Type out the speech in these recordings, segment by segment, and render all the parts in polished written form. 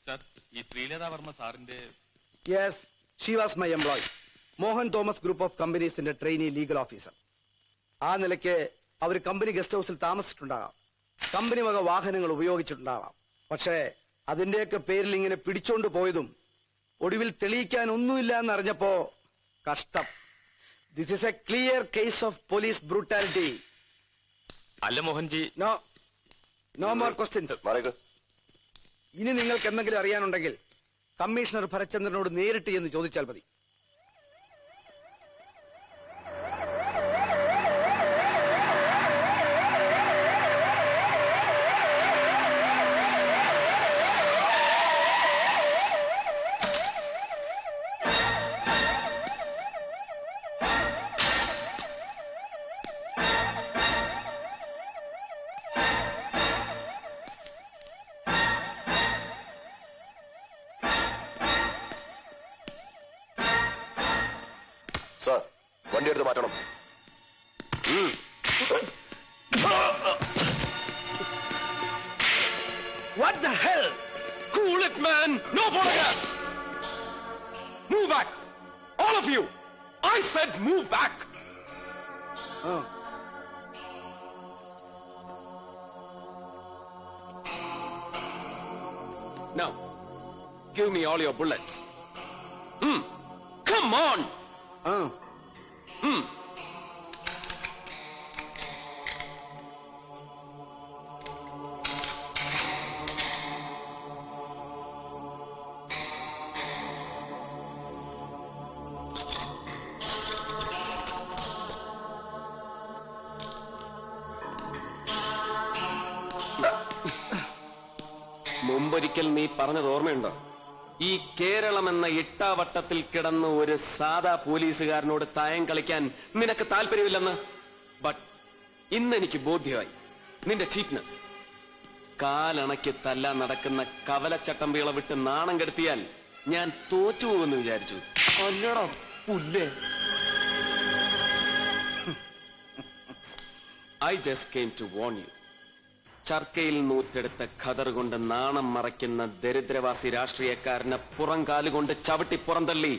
Sir, ഈ ശ്രീലതാ വർമ്മ സാറിന്റെ... yes, she was my employee. Mohan Thomas group of കമ്പനീസിന്റെ ട്രെയിനി ലീഗൽ ഓഫീസർ. ആ നിലയ്ക്ക് അവർ കമ്പനി ഗസ്റ്റ് ഹൌസിൽ താമസിച്ചിട്ടുണ്ടാകാം, കമ്പനി വക വാഹനങ്ങൾ ഉപയോഗിച്ചിട്ടുണ്ടാകാം. പക്ഷേ അതിന്റെയൊക്കെ പേരിൽ ഇങ്ങനെ പിടിച്ചോണ്ട് പോയതും ഒടുവിൽ തെളിയിക്കാൻ ഒന്നുമില്ല എന്നറിഞ്ഞപ്പോ കഷ്ടം. This is A clear case of police brutality. അല്ല മോഹൻജി, നോ മോർ ക്വസ്റ്റ്യൻസ്. ഇനി നിങ്ങൾക്ക് എന്തെങ്കിലും അറിയാനുണ്ടെങ്കിൽ കമ്മീഷണർ ഭരചന്ദ്രനോട് നേരിട്ട് എന്ന് ചോദിച്ചാൽ മതി. സാർ, വണ്ടി എടുത്ത് മാറ്റണം. What the hell? Cool it, man! No photographs! Move back! All of you! I said move back! Now, give me all your bullets. Come on! മുമ്പൊരിക്കൽ നീ പറഞ്ഞത് ഓർമ്മയുണ്ടോ? ഈ കേരളം എന്ന ഇട്ടാവട്ടത്തിൽ കിടന്ന് ഒരു സാധാ പോലീസുകാരനോട് തായം കളിക്കാൻ നിനക്ക് താല്പര്യമില്ലെന്ന്. ബട്ട് ഇന്നെനിക്ക് ബോധ്യമായി നിന്റെ ചീപ്നെസ്. കാലണയ്ക്ക് തല്ലാൻ നടക്കുന്ന കവലച്ചട്ടമ്പികളെ വിട്ട് നാണം കെടുത്തിയാൽ ഞാൻ തോറ്റുപോകുമെന്ന് വിചാരിച്ചു. അല്ലടാ പുല്ലേ. I just came to warn you. ചർക്കയിൽ നൂറ്റെടുത്ത ഖദർ കൊണ്ട് നാണം മറയ്ക്കുന്ന ദരിദ്രവാസി രാഷ്ട്രീയക്കാരനെ പുറംകാലുകൊണ്ട് ചവിട്ടി പുറന്തള്ളി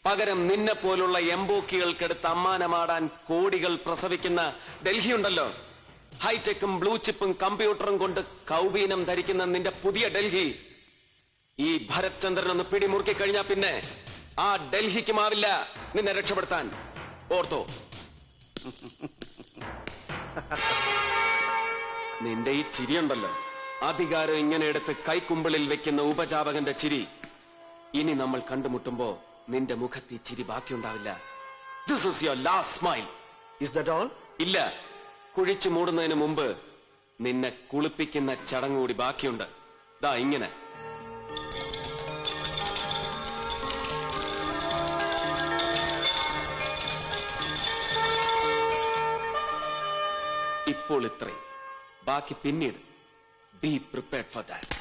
പകരം നിന്നെ പോലുള്ള എംബോക്കികൾക്കെടുത്ത് അമ്മാനമാടാൻ കോടികൾ പ്രസവിക്കുന്ന ഡൽഹി ഉണ്ടല്ലോ, ഹൈടെക്കും ബ്ലൂ ചിപ്പും കമ്പ്യൂട്ടറും കൊണ്ട് കൗബീനം ധരിക്കുന്ന നിന്റെ പുതിയ ഡൽഹി, ഈ ഭരത്ചന്ദ്രൻ ഒന്ന് പിടിമുറുക്കി കഴിഞ്ഞാൽ പിന്നെ ആ ഡൽഹിക്കുമാവില്ല നിന്നെ രക്ഷപ്പെടുത്താൻ. ഓർത്തോ? നിന്റെ ഈ ചിരിയുണ്ടല്ലോ, അധികാരം ഇങ്ങനെ എടുത്ത് കൈക്കുമ്പിളിൽ വെക്കുന്ന ഉപജാപകന്റെ ചിരി. ഇനി നമ്മൾ കണ്ടുമുട്ടുമ്പോ നിന്റെ മുഖത്ത് ഈ ചിരി ബാക്കിയുണ്ടാവില്ല. This is your last smile. Is that all? ഇല്ല, കുഴിച്ചു മൂടുന്നതിന് മുമ്പ് നിന്നെ കുളിപ്പിക്കുന്ന ചടങ്ങ് കൂടി ബാക്കിയുണ്ട്. ദാ ഇങ്ങനെ. ഇപ്പോൾ ഇത്രയും, ബാക്കി പിന്നീട്. Be prepared for that.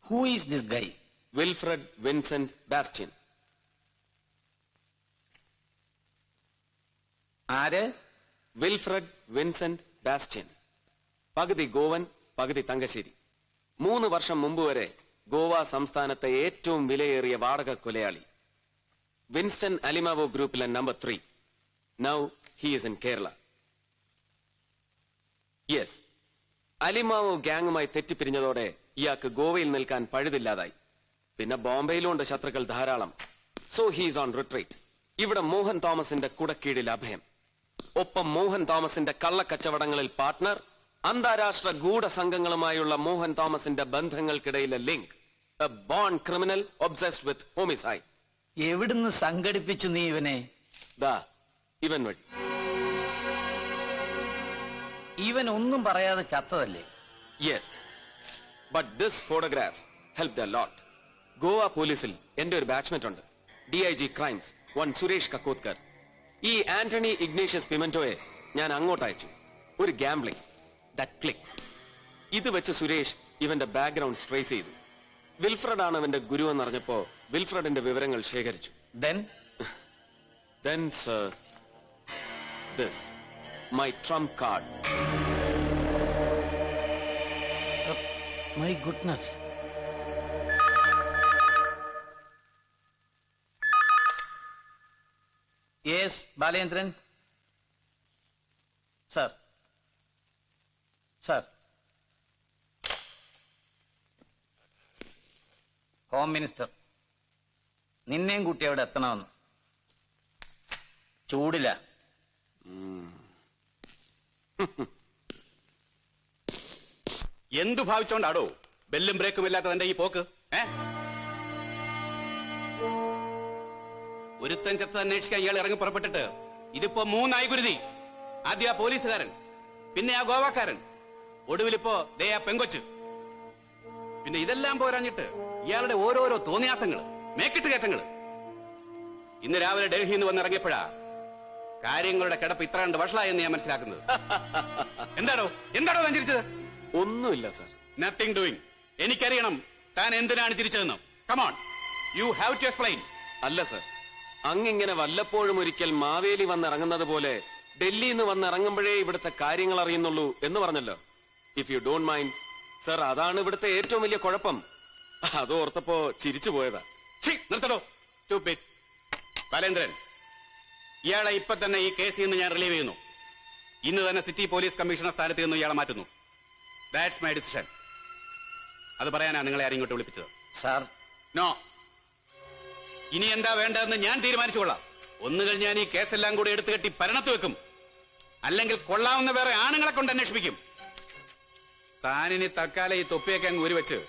Who is this guy? Wilfred Vincent Bastian. ആര്? Wilfred Vincent Bastian. പകുതി ഗോവൻ, പകുതി തങ്കശ്ശേരി. 3 വർഷം മുമ്പ് വരെ ഗോവ സംസ്ഥാനത്തെ ഏറ്റവും വിലയേറിയ വാടക കൊലയാളി. വിൻസ്റ്റൺ അലിമാവോ ഗ്രൂപ്പിലെ number 3. Now he is in Kerala. Yes, Alemao ഗ്യാങ്ങുമായി തെറ്റിപ്പിരിഞ്ഞതോടെ ഇയാൾക്ക് ഗോവയിൽ നിൽക്കാൻ പഴുതില്ലാതായി. പിന്നെ ബോംബെയിലുണ്ട് ശത്രുക്കൾ ധാരാളം. So he's on retreat. ഇവിടെ മോഹൻ തോമസിന്റെ കുടക്കീഴിൽ അഭയം. ഒപ്പം മോഹൻ തോമസിന്റെ കള്ളക്കച്ചവടങ്ങളിൽ പാർട്ട്ണർ, അന്താരാഷ്ട്ര ഗൂഢസംഘങ്ങളുമായുള്ള മോഹൻ തോമസിന്റെ ബന്ധങ്ങൾക്കിടയിലെ link. A born criminal obsessed with homicide. എവിടുന്ന് സംഘടിപ്പിച്ചു നീ ഇവനെ? ദാ ഇവൻ വഴി. ഇവൻ ഒന്നും പറയാതെ ചത്തതല്ലേ? Yes, but this photograph helped a lot. Goa പോലീസിൽ എന്റെ ഒരു ബാച്ച്മേറ്റ് ഉണ്ട്, DIG ക്രൈംസ് 1 സുരേഷ് കക്കോത്കർ. ഈ ആന്റണി ഇഗ്നേഷ്യസ് പിമെന്റോയെ ഞാൻ അങ്ങോട്ട് അയച്ചു. ഒരു ഗാംബ്ലിംഗ് ദാറ്റ് ക്ലിക്ക്. ഇത് വെച്ച് സുരേഷ് ഇവന്റെ ബാക്ക്ഗ്രൗണ്ട് ട്രേസ് ചെയ്തു. വിൽഫ്രഡ് ആണ് അവന്റെ ഗുരു എന്നറിഞ്ഞപ്പോ വിൽഫ്രഡിന്റെ വിവരങ്ങൾ ശേഖരിച്ചു. Then sir, this my trump card. My goodness. Yes, Balendran. Sir. Sir. Home minister നിന്നെയും കൂട്ടി അവിടെ എത്തണമെന്ന്. ചൂടില്ല. എന്തു ഭാവിച്ചോണ്ടാടോ ബെല്ലും ബ്രേക്കും ഇല്ലാത്ത തന്റെ ഈ പോക്ക്? ഒരുത്തൻ ചത്ത് അന്വേഷിക്കാൻ ഇയാൾ ഇറങ്ങി പുറപ്പെട്ടിട്ട് ഇതിപ്പോ 3 ആയി ഗുരുതി. ആദ്യം ആ പോലീസുകാരൻ, പിന്നെ ആ ഗോവാക്കാരൻ, ഒടുവിലിപ്പോ ദേ ആ പെങ്കൊച്ച്. പിന്നെ ഇതെല്ലാം പോരാഞ്ഞിട്ട് ഇയാളുടെ ഓരോരോ തോന്നിയാസങ്ങള്, മേക്കിട്ട് കയറ്റങ്ങള്. ഇന്ന് രാവിലെ ഡൽഹിയിൽ നിന്ന് വന്നിറങ്ങിയപ്പോഴാ കാര്യങ്ങളുടെ കിടപ്പ് ഇത്ര കണ്ട് വഷളായെന്ന് ഞാൻ മനസ്സിലാക്കുന്നത്. എന്താടോ താൻ ചിരിച്ചത്? ഒന്നുമില്ല സർ. Nothing doing. എനിക്കറിയണം താൻ എന്തിനാണ് ചിരിച്ചതെന്ന്. Come on, you have to explain. അല്ല സർ, അങ്ങിങ്ങനെ വല്ലപ്പോഴും ഒരിക്കൽ മാവേലി വന്നിറങ്ങുന്നത് പോലെ ഡൽഹിയിൽ നിന്ന് വന്നിറങ്ങുമ്പോഴേ ഇവിടുത്തെ കാര്യങ്ങൾ അറിയുന്നുള്ളൂ എന്ന് പറഞ്ഞല്ലോ. If you don't mind sir, അതാണ് ഇവിടുത്തെ ഏറ്റവും വലിയ കുഴപ്പം. അത് ഓർത്തപ്പോ ചിരിച്ചു പോയതാ. നിർത്തടോ stupid. ബാലേന്ദ്രൻ, ഇയാളെ ഇപ്പൊ തന്നെ ഈ കേസിൽ നിന്ന് ഞാൻ റിലീവ് ചെയ്യുന്നു. ഇന്ന് തന്നെ സിറ്റി പോലീസ് കമ്മീഷണർ സ്ഥാനത്ത് നിന്ന് ഇയാളെ മാറ്റുന്നു. That's my decision. അത് പറയാനാ നിങ്ങളെ ആരും ഇങ്ങോട്ട് വിളിപ്പിച്ചത്. സാർ. നോ, ഇനി എന്താ വേണ്ടതെന്ന് ഞാൻ തീരുമാനിച്ചുകൊള്ളാം. ഒന്നുകിൽ ഞാൻ ഈ കേസെല്ലാം കൂടി എടുത്തു കെട്ടി പരണത്ത് വെക്കും, അല്ലെങ്കിൽ കൊള്ളാവുന്ന വേറെ ആണുങ്ങളെ കൊണ്ട് അന്വേഷിപ്പിക്കും. താനിനി തൽക്കാലം ഈ തൊപ്പിയൊക്കെ അങ്ങ് ഊരിവെച്ച്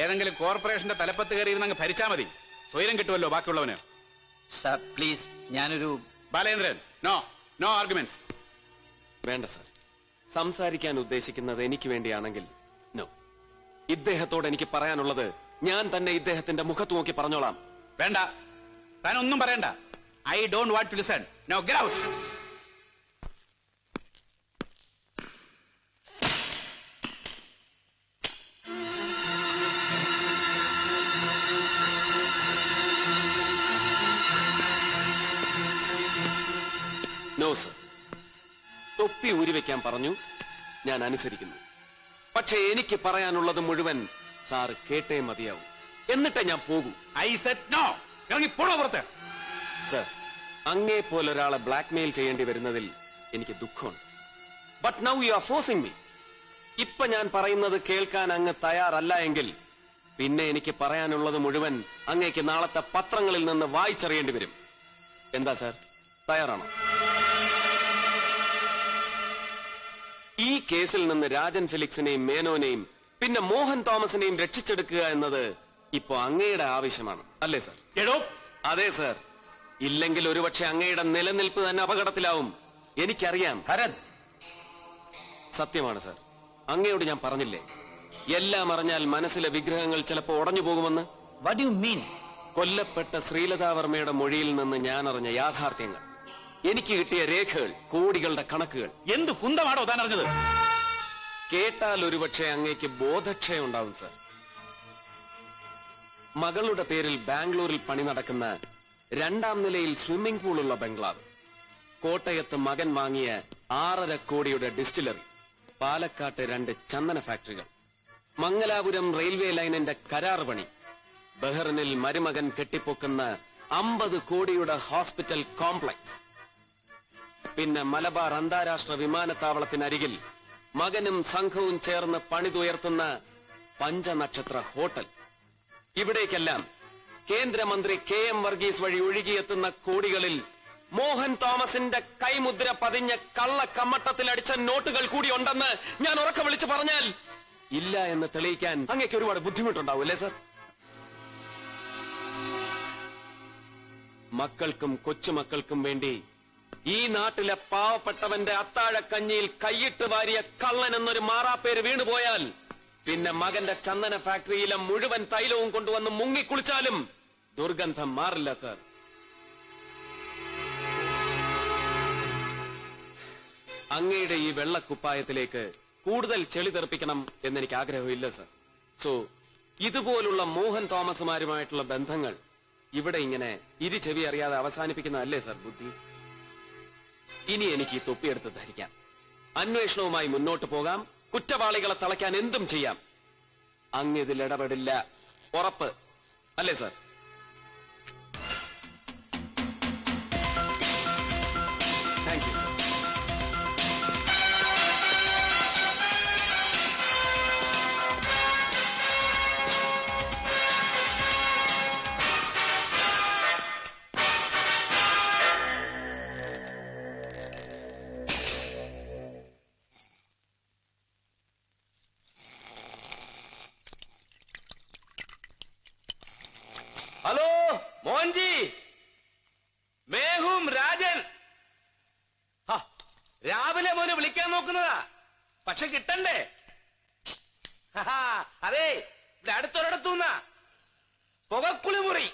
ഏതെങ്കിലും കോർപ്പറേഷന്റെ തലപ്പത്ത് കയറിയിരുന്ന് അങ്ങ് ഭരിച്ചാ മതി. സ്വൈരം കിട്ടുമല്ലോ ബാക്കിയുള്ളവന്. സാർ പ്ലീസ്, ഞാനൊരു ബാലേന്ദ്രൻ, നോ നോ ആർഗ്യുമെന്റ്സ്. വേണ്ട സർ, സംസാരിക്കാൻ ഉദ്ദേശിക്കുന്നത് എനിക്ക് വേണ്ടിയാണെങ്കിൽ നോ. ഇദ്ദേഹത്തോട് എനിക്ക് പറയാനുള്ളത് ഞാൻ തന്നെ ഇദ്ദേഹത്തിന്റെ മുഖത്ത് നോക്കി പറഞ്ഞോളാം. വേണ്ട, താൻ ഒന്നും പറയണ്ട. I don't want to listen. No, get out. No sir, തൊപ്പി ഊരിവെക്കാൻ പറഞ്ഞു, ഞാൻ അനുസരിക്കുന്നു. പക്ഷെ എനിക്ക് പറയാനുള്ളത് മുഴുവൻ സാറ് കേട്ടേ മതിയാവും, എന്നിട്ടേ ഞാൻ പോകൂ. I said no. ഇറങ്ങി പോടോ പുറത്ത്. സർ, അങ്ങേ പോലൊരാളെ ബ്ലാക്ക്മെയിൽ ചെയ്യേണ്ടി വരുന്നതിൽ എനിക്ക് ദുഃഖമുണ്ട്. But now you are forcing me. ഇപ്പൊ ഞാൻ പറയുന്നത് കേൾക്കാൻ അങ്ങ് തയ്യാറല്ല എങ്കിൽ പിന്നെ എനിക്ക് പറയാനുള്ളത് മുഴുവൻ അങ്ങേക്ക് നാളത്തെ പത്രങ്ങളിൽ നിന്ന് വായിച്ചറിയേണ്ടി വരും. എന്താ സർ, തയ്യാറാണോ? ഈ കേസിൽ നിന്ന് രാജൻ ഫെലിക്സിനെയും മേനോനെയും പിന്നെ മോഹൻ തോമസിനെയും രക്ഷിച്ചെടുക്കുക എന്നത് ഇപ്പോ അങ്ങയുടെ ആവശ്യമാണ്, അല്ലേ സർ? അതെ സർ. ഇല്ലെങ്കിൽ ഒരുപക്ഷെ അങ്ങയുടെ നിലനിൽപ്പ് തന്നെ അപകടത്തിലാവും. എനിക്കറിയാം. ഭരത്, സത്യമാണ് സർ. അങ്ങയോട് ഞാൻ പറഞ്ഞില്ലേ, എല്ലാം അറിഞ്ഞാൽ മനസ്സിലെ വിഗ്രഹങ്ങൾ ചിലപ്പോ ഉടഞ്ഞു പോകുമെന്ന്. What you mean? കൊല്ലപ്പെട്ട ശ്രീലതാവർമ്മയുടെ മൊഴിയിൽ നിന്ന് ഞാൻ അറിഞ്ഞ യാഥാർത്ഥ്യങ്ങൾ, എനിക്ക് കിട്ടിയ രേഖകൾ, കോടികളുടെ കണക്കുകൾ. എന്ത് കുന്തമാണോ താൻ അറിഞ്ഞത്? കേട്ടാൽ ഒരുപക്ഷെ അങ്ങേക്ക് ബോധക്ഷയം ഉണ്ടാവും സർ. മകളുടെ പേരിൽ ബാംഗ്ലൂരിൽ പണി നടക്കുന്ന 2ാം നിലയിൽ സ്വിമ്മിംഗ് പൂളുള്ള ബംഗ്ലാവ്, കോട്ടയത്ത് മകൻ വാങ്ങിയ 6.5 കോടിയുടെ ഡിസ്റ്റിലറി, പാലക്കാട്ട് 2 ചന്ദന ഫാക്ടറികൾ, മംഗലാപുരം റെയിൽവേ ലൈനിന്റെ കരാർ പണി, ബഹ്റിനിൽ മരുമകൻ കെട്ടിപ്പൊക്കുന്ന 50 കോടിയുടെ ഹോസ്പിറ്റൽ കോംപ്ലക്സ്, പിന്നെ മലബാർ അന്താരാഷ്ട്ര വിമാനത്താവളത്തിനരികിൽ മകനും സംഘവും ചേർന്ന് പണിതുയർത്തുന്ന പഞ്ചനക്ഷത്ര ഹോട്ടൽ. ഇവിടേക്കെല്ലാം കേന്ദ്രമന്ത്രി KM വർഗീസ് വഴി ഒഴുകിയെത്തുന്ന കോടികളിൽ മോഹൻ തോമസിന്റെ കൈമുദ്ര പതിഞ്ഞ കള്ള കമ്മട്ടത്തിലടിച്ച നോട്ടുകൾ കൂടി ഉണ്ടെന്ന് ഞാൻ ഉറക്കെ വിളിച്ചു പറഞ്ഞാൽ ഇല്ല എന്ന് തെളിയിക്കാൻ അങ്ങേക്ക് ഒരുപാട് ബുദ്ധിമുട്ടുണ്ടാവും, അല്ലേ സർ? മക്കൾക്കും കൊച്ചുമക്കൾക്കും വേണ്ടി ഈ നാട്ടിലെ പാവപ്പെട്ടവന്റെ അത്താഴക്കഞ്ഞിയിൽ കൈയിട്ട് വാരിയ കള്ളൻ എന്നൊരു മാറാപ്പേര് വീണുപോയാൽ പിന്നെ മകന്റെ ചന്ദന ഫാക്ടറിയിലെ മുഴുവൻ തൈലവും കൊണ്ടുവന്ന് മുങ്ങിക്കുളിച്ചാലും ദുർഗന്ധം മാറില്ല സർ. അങ്ങയുടെ ഈ വെള്ളക്കുപ്പായത്തിലേക്ക് കൂടുതൽ ചെളി തെറിപ്പിക്കണം എന്നെനിക്ക് ആഗ്രഹമില്ല സർ. സോ ഇതുപോലുള്ള മോഹൻ തോമസുമാരുമായിട്ടുള്ള ബന്ധങ്ങൾ ഇവിടെ ഇങ്ങനെ ഇരു ചെവി അറിയാതെ അവസാനിപ്പിക്കുന്നതല്ലേ സർ ബുദ്ധി? ഇനി എനിക്ക് ഈ തൊപ്പിയെടുത്ത് ധരിക്കാം. അന്വേഷണവുമായി മുന്നോട്ട് പോകാം. കുറ്റവാളികളെ തളയ്ക്കാൻ എന്തും ചെയ്യാം. അങ്ങ് ഇതിൽ ഇടപെടില്ല, ഉറപ്പ് അല്ലേ sir? Thank you sir. Hello Mohanji, മേഹും രാജൻ. രാവിലെ മോനെ വിളിക്കാൻ നോക്കുന്നതാ, പക്ഷെ കിട്ടണ്ടേ? അതെ, ഇവിടെ അടുത്തൊരിടത്തുനിന്നാ. പുകക്കുളിമുറി.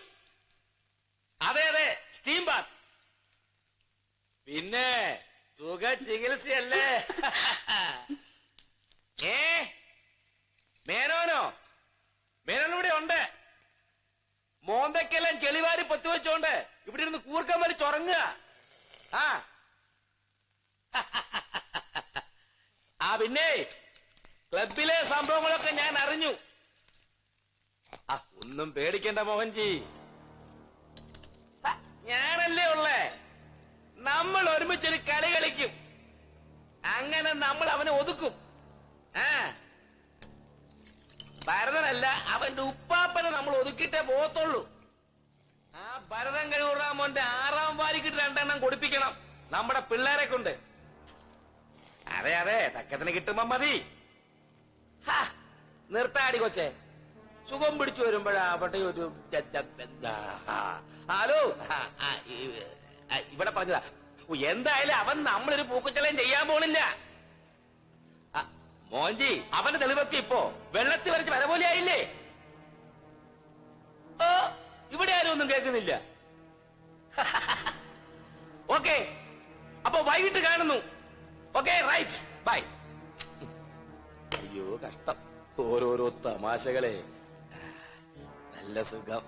അതെ അതെ, സ്റ്റീം ബാത്ത്. പിന്നെ സുഖ ചികിത്സയല്ലേ? മേനോനോ? മേനോനിവിടെ ഉണ്ട്. മോന്തക്കെല്ലാം ചെളിവാരി പൊത്തുവെച്ചോണ്ട് ഇവിടെ ഇരുന്ന് കൂർക്കം വലിച്ചുറങ്ങുക. പിന്നെ ക്ലബിലെ സംഭവങ്ങളൊക്കെ ഞാൻ അറിഞ്ഞു. ഒന്നും പേടിക്കണ്ട മോഹൻജി, ഞാനല്ലേ ഉള്ളേ. നമ്മൾ ഒരുമിച്ചൊരു കളി കളിക്കും. അങ്ങനെ നമ്മൾ അവനെ ഒതുക്കും. ഭരതനല്ല, അവന്റെ ഉപ്പാപ്പനെ നമ്മൾ ഒതുക്കിട്ടേ പോകത്തുള്ളൂ. ആ ഭരതൻ കഴിവുറാമോന്റെ 6ാം വാരിക്കിട്ട് 2 എണ്ണം കൊടുപ്പിക്കണം നമ്മുടെ പിള്ളേരെ കൊണ്ട്. അതെ അതെ, തക്കത്തിന് കിട്ടുമ്പോ മതി. നിർത്താടി കൊച്ചെ, സുഖം പിടിച്ചു വരുമ്പോഴാ അവിടെ ഒരു ഹലോ ഇവിടെ പറഞ്ഞതാ. എന്തായാലും അവൻ നമ്മളൊരു പൂക്കുച്ചലയും ചെയ്യാൻ പോണില്ല. മോഹൻജി, അവന്റെ തെളിവൊക്കെ ഇപ്പോ വെള്ളത്തിൽ വരച്ച് വര പോലെ ആയില്ലേ? ഓ, ഇവിടെ ആരും ഒന്നും കേൾക്കുന്നില്ല. ഓക്കെ, അപ്പൊ വൈകിട്ട് കാണുന്നു. Okay, right, bye. അയ്യോ കഷ്ടം, ഓരോരോ തമാശകളെ. നല്ല സുഖം.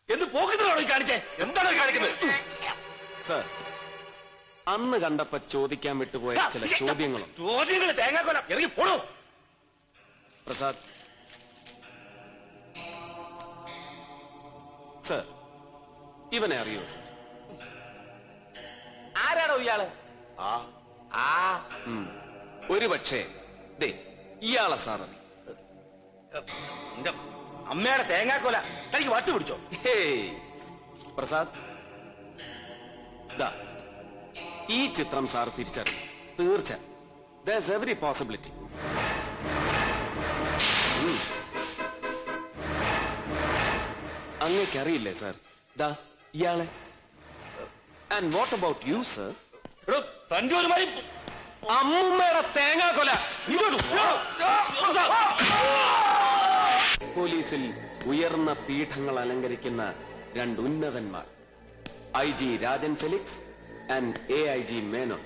എന്ത് പോക്കുന്നതാണോ കാണിച്ചേ? എന്താണ് കാണിക്കുന്നത്? സർ, അന്ന് കണ്ടപ്പോ ചോദിക്കാൻ വിട്ടുപോയ ചില ചോദ്യങ്ങളും. ചോദ്യങ്ങൾ തേങ്ങാക്കൊല, ഇറങ്ങി പോണോ? പ്രസാദ് സർ, ഇവനെ അറിയോ സർ? ആരാണോ ഇയാള്? ഒരു പക്ഷേ ഇയാളെ സാർ അമ്മയുടെ തേങ്ങാക്കൊല തനിക്ക് വട്ട് പിടിച്ചോ? പ്രസാദ്, ഈ ചിത്രം സാർ തിരിച്ചറിയും. തീർച്ച, there's every possibility. അങ്ങേക്കറിയില്ലേ സാർ ഇയാളെ? And what about you sir? തഞ്ചൂരുമായി അമ്മൂമ്മയുടെ തേങ്ങാക്കൊല. പോലീസിൽ ഉയർന്ന പീഠങ്ങൾ അലങ്കരിക്കുന്ന 2 ഉന്നതന്മാർ, IG Rajan Felix and AIG Menon,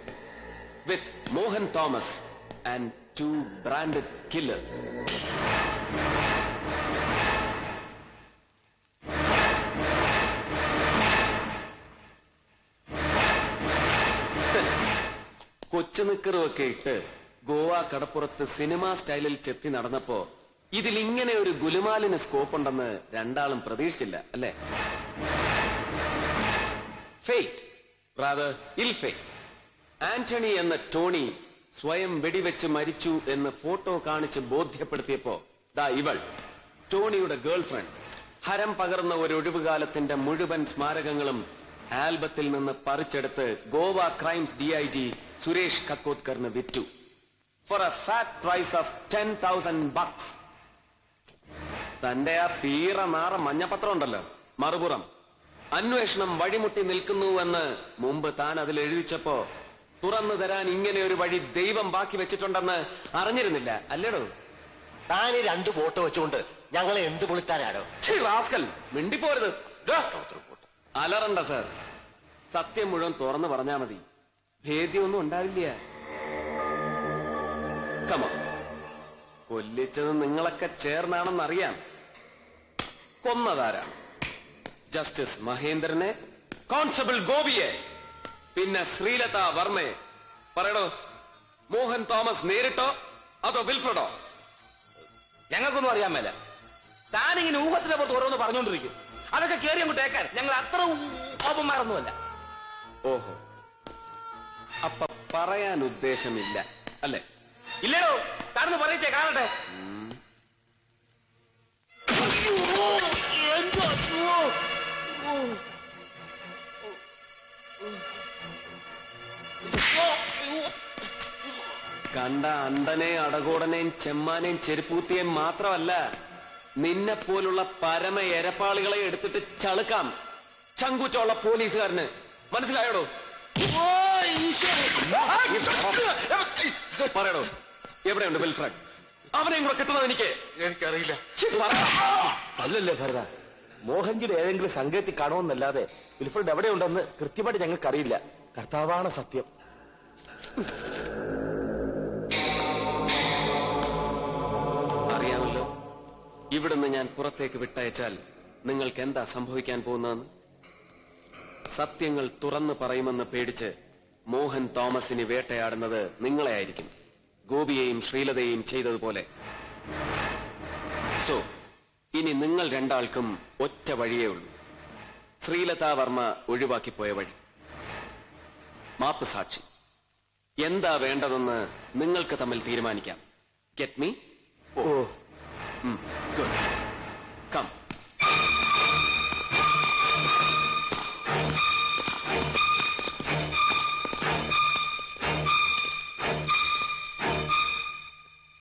with Mohan Thomas and 2 branded killers. കൊച്ചുനിക്കറുമൊക്കെ ഇട്ട് ഗോവ കടപ്പുറത്ത് സിനിമാ സ്റ്റൈലിൽ ചെത്തി നടന്നപ്പോ ഇതിൽ ഇങ്ങനെ ഒരു ഗുലുമാലിന് സ്കോപ്പ് ഉണ്ടെന്ന് രണ്ടാളും പ്രതീക്ഷിച്ചില്ല, അല്ലേ? Fate, rather ill fate. Antony എന്ന ടോണി സ്വയം വെടിവെച്ച് മരിച്ചു എന്ന് ഫോട്ടോ കാണിച്ച് ബോധ്യപ്പെടുത്തിയപ്പോ ഇവൾ, ടോണിയുടെ ഗേൾഫ്രണ്ട്, ഹരം പകർന്ന ഒരു ഒഴിവുകാലത്തിന്റെ മുഴുവൻ സ്മാരകങ്ങളും ആൽബത്തിൽ നിന്ന് പറിച്ചെടുത്ത് ഗോവ ക്രൈംസ് DIG സുരേഷ് കക്കോത്കറിന് വിറ്റു. For a fat price of $10,000. തന്റെ ആ പീറ നാറ മഞ്ഞപത്രം ഉണ്ടല്ലോ, മറുപുറം, അന്വേഷണം വഴിമുട്ടി നിൽക്കുന്നുവെന്ന് മുമ്പ് താൻ അതിൽ എഴുതിച്ചപ്പോ തുറന്നു തരാൻ ഇങ്ങനെ ഒരു വഴി ദൈവം ബാക്കി വെച്ചിട്ടുണ്ടെന്ന് അറിഞ്ഞിരുന്നില്ല അല്ലേടോ? താൻ ഈ 2 ഫോട്ടോ വെച്ചുകൊണ്ട് ഞങ്ങളെ എന്ത് പൊളിത്താനാടോ? റാസ്കൽ, മിണ്ടിപ്പോരുത്. അലറണ്ട സാർ, സത്യം മുഴുവൻ തുറന്നു പറഞ്ഞാ മതി. ഭേദ്യമൊന്നും ഉണ്ടാവില്ല. കമ, കൊല്ലിച്ചത് നിങ്ങളൊക്കെ ചേർന്നാണെന്നറിയാം. കൊന്നതാരാണ്? ജസ്റ്റിസ് മഹേന്ദ്രനെ, കോൺസ്റ്റബിൾ ഗോപിയെ, പിന്നെ ശ്രീലത വർമ്മയെ. പറയടോ, മോഹൻ തോമസ് നേരിട്ടോ അതോ വിൽഫ്രഡോ? ഞങ്ങൾക്കൊന്നും അറിയാൻ മേല. താനിങ്ങനെ ഊഹത്തിനെ പുറത്ത് ഓരോന്ന് പറഞ്ഞുകൊണ്ടിരിക്കും. അതൊക്കെ കയറി അങ്ങോട്ട് ഏക്കാൻ ഞങ്ങൾ അത്ര കോപന്മാരൊന്നുമല്ല. ഓഹോ, അപ്പൊ പറയാൻ ഉദ്ദേശമില്ല അല്ലേ? ഇല്ലടോ, താനൊന്ന് പറയിച്ചേ കാണട്ടെ. കണ്ട അണ്ടനെയും അടകോടനെയും ചെമ്മാനെയും ചെരുപ്പൂത്തിയെയും മാത്രമല്ല, നിന്നെ പോലുള്ള പരമ എരപ്പാളികളെ എടുത്തിട്ട് ചളുക്കാം ചങ്കൂറ്റുള്ള പോലീസുകാരന്. മനസ്സിലായോടോ? പറയടോ, എവിടെയുണ്ട് വിൽഫ്രഡ്? അവനെയും കൂടെ കിട്ടുന്നത് എനിക്കറിയില്ല. അല്ലല്ലേ ഭരത, മോഹൻജിയുടെ ഏതെങ്കിലും സംഘത്തിൽ കാണുമെന്നല്ലാതെ വിൽഫ്രഡ് എവിടെയുണ്ടെന്ന് കൃത്യമായിട്ട് ഞങ്ങൾക്കറിയില്ല. കർത്താവാണ് സത്യം. അറിയാമല്ലോ, ഇവിടുന്ന് ഞാൻ പുറത്തേക്ക് വിട്ടയച്ചാൽ നിങ്ങൾക്ക് എന്താ സംഭവിക്കാൻ പോകുന്നതെന്ന്. സത്യങ്ങൾ തുറന്നു പറയുമെന്ന് പേടിച്ച് മോഹൻ തോമസിന് വേട്ടയാടുന്നത് നിങ്ങളെ ആയിരിക്കും, ഗോപിയെയും ശ്രീലതയെയും ചെയ്തതുപോലെ. സോ ഇനി നിങ്ങൾ രണ്ടാൾക്കും ഒറ്റ വഴിയേ ഉള്ളൂ. ശ്രീലത വർമ്മ ഒഴിവാക്കിപ്പോയ വഴി. മാപ്പ് സാക്ഷി. എന്താ വേണ്ടതെന്ന് നിങ്ങൾക്ക് തമ്മിൽ തീരുമാനിക്കാം. Get me? Oh good.